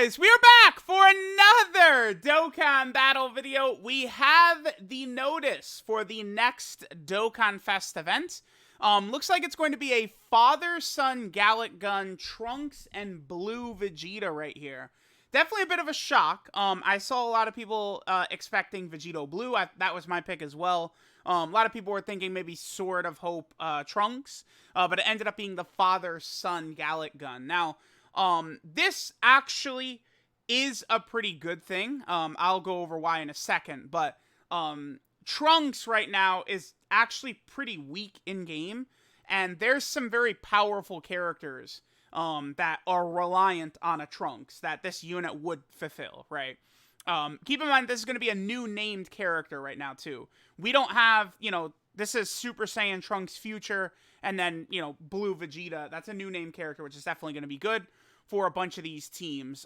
guys, we are back for another Dokkan battle video. We have the notice for the next DokkanFest event. Looks like it's going to be a father-son GALICK gun, Trunks, and blue Vegeta right here. Definitely a bit of a shock. I saw a lot of people expecting Vegito blue. That was my pick as well. A lot of people were thinking maybe Sword of Hope Trunks, but it ended up being the father-son GALICK gun. Now, this actually is a pretty good thing. I'll go over why in a second, but Trunks right now is actually pretty weak in game, and there's some very powerful characters that are reliant on a Trunks that this unit would fulfill, right? Keep in mind, this is going to be a new named character right now, too. We don't have, this is Super Saiyan Trunks Future, and then, Blue Vegeta. That's a new named character, which is definitely going to be good for a bunch of these teams.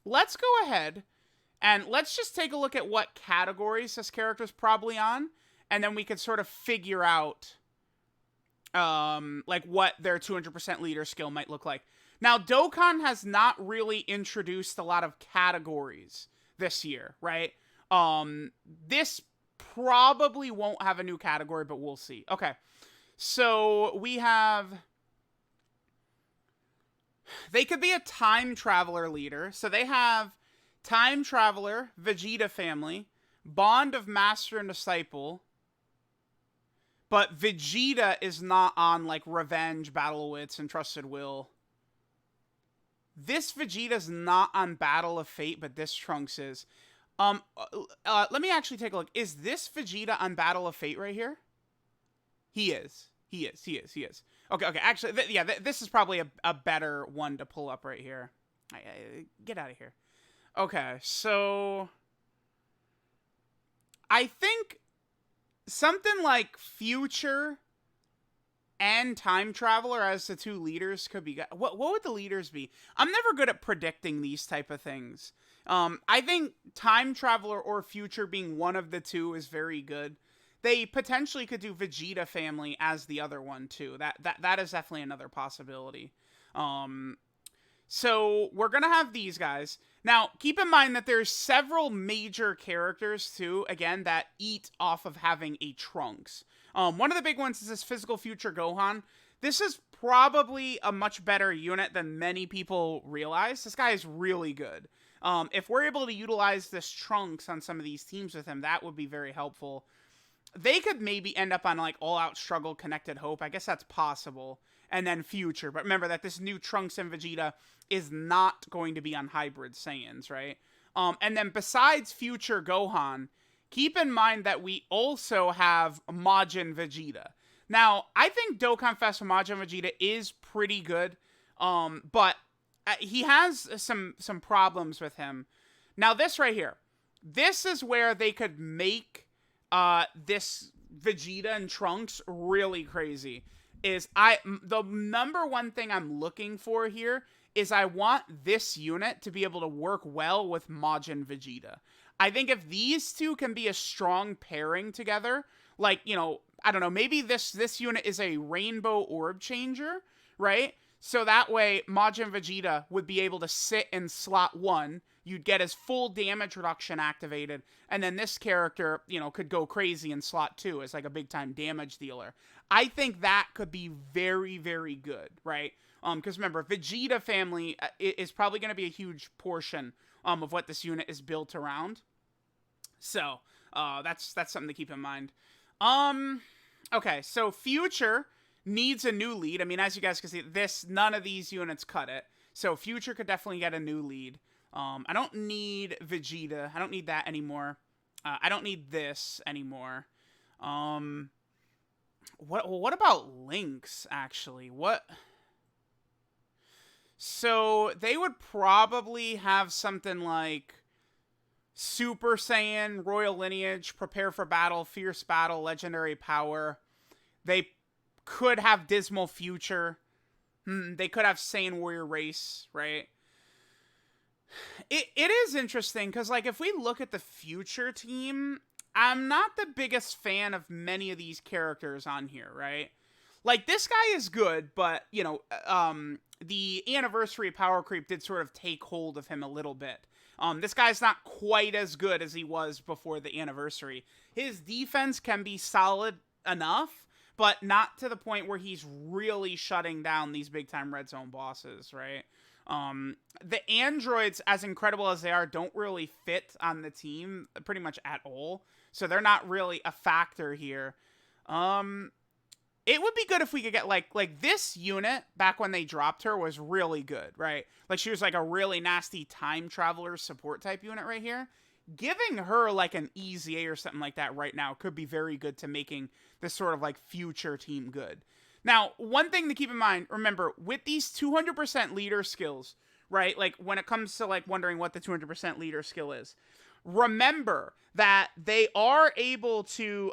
Let's go ahead and let's just take a look at what categories this character's probably on, and then we can sort of figure out, like, what their 200% leader skill might look like. Now, Dokkan has not really introduced a lot of categories this year, right? This probably won't have a new category, but we'll see. Okay, so we have... They could be a time traveler leader. So they have time traveler, Vegeta family, bond of master and disciple. But Vegeta is not on like revenge, battle of wits, and trusted will. This Vegeta's not on battle of fate, but this Trunks is. Let me actually take a look. Is this Vegeta on battle of fate right here? He is. He is. Okay, actually, this is probably a better one to pull up right here. Get out of here. Okay, so... I think something like Future and Time Traveler as the two leaders could be... What would the leaders be? I'm never good at predicting these type of things. I think Time Traveler or Future being one of the two is very good. They potentially could do Vegeta family as the other one, too. That is definitely another possibility. So, we're going to have these guys. Now, keep in mind that there's several major characters, too, again, that eat off of having a Trunks. One of the big ones is this Physical Future Gohan. This is probably a much better unit than many people realize. This guy is really good. If we're able to utilize this Trunks on some of these teams with him, that would be very helpful. They could maybe end up on, like, All-Out Struggle, Connected Hope. I guess that's possible. And then Future. But remember that this new Trunks and Vegeta is not going to be on Hybrid Saiyans, right? And then besides Future Gohan, keep in mind that we also have Majin Vegeta. Now, I think DokkanFest Majin Vegeta is pretty good. But he has some problems with him. Now, this right here. This is where they could make... this Vegeta and Trunks really crazy. The number one thing I'm looking for here is I want this unit to be able to work well with Majin Vegeta. I think if these two can be a strong pairing together, like, I don't know, maybe this unit is a rainbow orb changer, right? So that way Majin Vegeta would be able to sit in slot 1. You'd get his full damage reduction activated, and then this character, could go crazy in slot 2 as like a big-time damage dealer. I think that could be very, very good, right? Because remember, Vegeta family is probably going to be a huge portion of what this unit is built around. So, that's something to keep in mind. Okay, so Future needs a new lead. I mean, as you guys can see, none of these units cut it. So Future could definitely get a new lead. I don't need Vegeta. I don't need that anymore. I don't need this anymore. What about Lynx, actually? So, they would probably have something like Super Saiyan, Royal Lineage, Prepare for Battle, Fierce Battle, Legendary Power. They could have Dismal Future. They could have Saiyan Warrior Race, right? It is interesting, because, like, if we look at the Future team, I'm not the biggest fan of many of these characters on here, right? Like, this guy is good, but, the anniversary power creep did sort of take hold of him a little bit. This guy's not quite as good as he was before the anniversary. His defense can be solid enough, but not to the point where he's really shutting down these big time red zone bosses, right? The androids, as incredible as they are, don't really fit on the team pretty much at all. So they're not really a factor here. It would be good if we could get like this unit back when they dropped her was really good, right? Like she was like a really nasty time traveler support type unit right here. Giving her like an EZA or something like that right now could be very good to making this sort of like future team good. Now, one thing to keep in mind, remember, with these 200% leader skills, right? Like when it comes to like wondering what the 200% leader skill is, remember that they are able to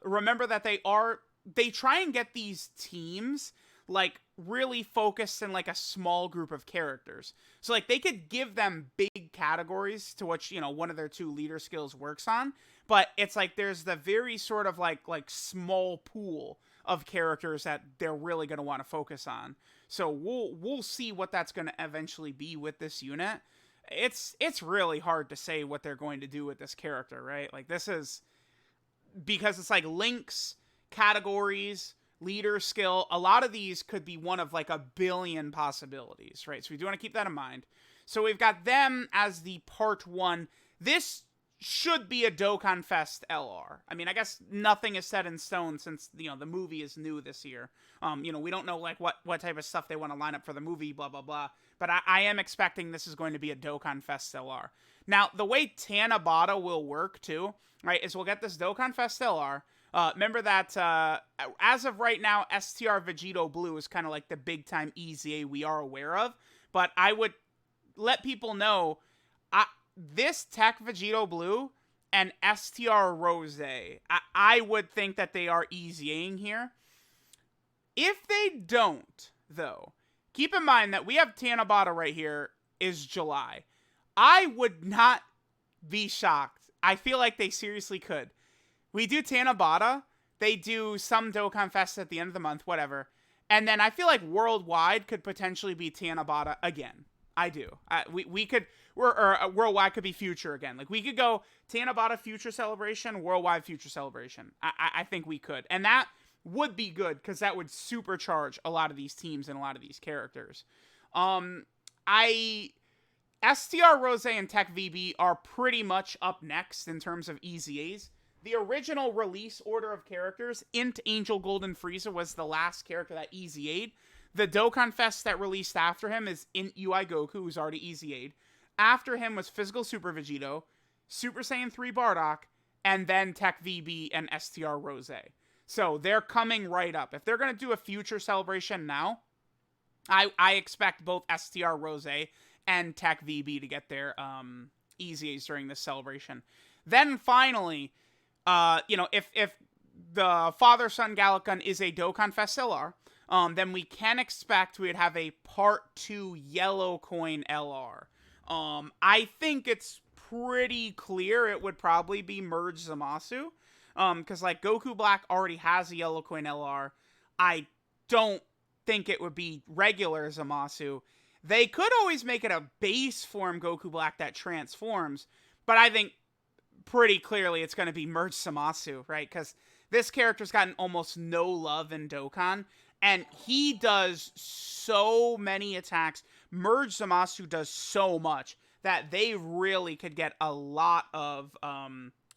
remember that they try and get these teams like really focused in like a small group of characters. So like they could give them big categories to which, you know, one of their 2 leader skills works on, but it's like there's the very sort of like small pool of characters that they're really going to want to focus on. So we'll see what that's going to eventually be with this unit. It's really hard to say what they're going to do with this character, right? Like this is because it's like links, categories, leader skill. A lot of these could be one of like a billion possibilities, right? So we do want to keep that in mind. So we've got them as the part 1. This should be a Dokkan Fest LR. I mean, I guess nothing is set in stone since, you know, the movie is new this year. You know, we don't know like what type of stuff they want to line up for the movie, blah, blah, blah. But I am expecting this is going to be a Dokkan Fest LR. Now, the way TANABATA will work too, right, is we'll get this Dokkan Fest LR. Remember that as of right now, STR Vegeto Blue is kind of like the big time EZA we are aware of. But I would let people know this Tech Vegeto Blue and STR Rose, I would think that they are EZAing here. If they don't, though, keep in mind that we have TANABATA right here is July. I would not be shocked. I feel like they seriously could. We do TANABATA, they do some Dokkan Fest at the end of the month, whatever. And then I feel like worldwide could potentially be TANABATA again. I do. We could, or worldwide could be future again. Like we could go TANABATA Future Celebration, worldwide Future Celebration. I think we could. And that would be good because that would supercharge a lot of these teams and a lot of these characters. STR Rose and Tech VB are pretty much up next in terms of EZAs. The original release order of characters, Int Angel Golden Frieza was the last character that EZA'd. The Dokkan Fest that released after him is Int UI Goku, who's already EZA'd. After him was Physical Super Vegeto, Super Saiyan 3 Bardock, and then Tech VB and STR Rose. So they're coming right up. If they're going to do a future celebration now, I expect both STR Rose and Tech VB to get their EZAs during this celebration. Then finally, if the Father-Son GALICK gun is a Dokkan Fest LR, then we can expect we would have a Part 2 Yellow Coin LR. I think it's pretty clear it would probably be Merge Zamasu, because like Goku Black already has a Yellow Coin LR. I don't think it would be regular Zamasu. They could always make it a base form Goku Black that transforms, but I think pretty clearly it's going to be Merge Zamasu, right? Because this character's gotten almost no love in Dokkan, and he does so many attacks. Merge Zamasu does so much that they really could get a lot of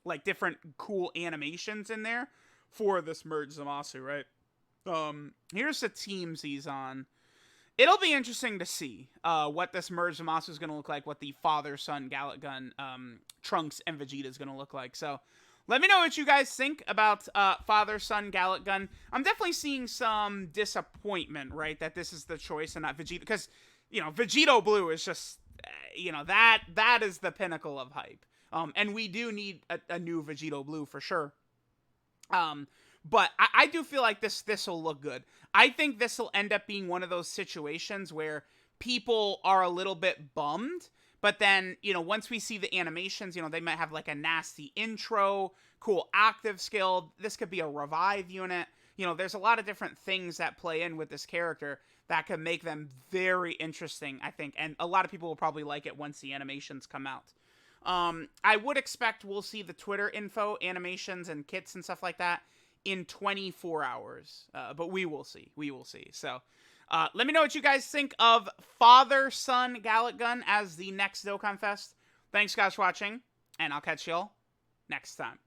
like different cool animations in there for this Merge Zamasu, right? Here's the teams he's on. It'll be interesting to see what this Merge Zamasu is going to look like, what the Father-Son GALICK gun, Trunks, and Vegeta is going to look like. So let me know what you guys think about Father-Son GALICK gun. I'm definitely seeing some disappointment, right, that this is the choice and not Vegeta, because, you know, Vegeto Blue is just, that is the pinnacle of hype. And we do need a new Vegeto Blue for sure. But I do feel like this will look good. I think this will end up being one of those situations where people are a little bit bummed, but then, once we see the animations, they might have like a nasty intro, cool active skill. This could be a revive unit. You know, there's a lot of different things that play in with this character that can make them very interesting, I think. And a lot of people will probably like it once the animations come out. I would expect we'll see the Twitter info, animations, and kits and stuff like that in 24 hours. But we will see. We will see. So let me know what you guys think of Father-Son Gallick Gun as the next Dokkan Fest. Thanks, guys, for watching, and I'll catch y'all next time.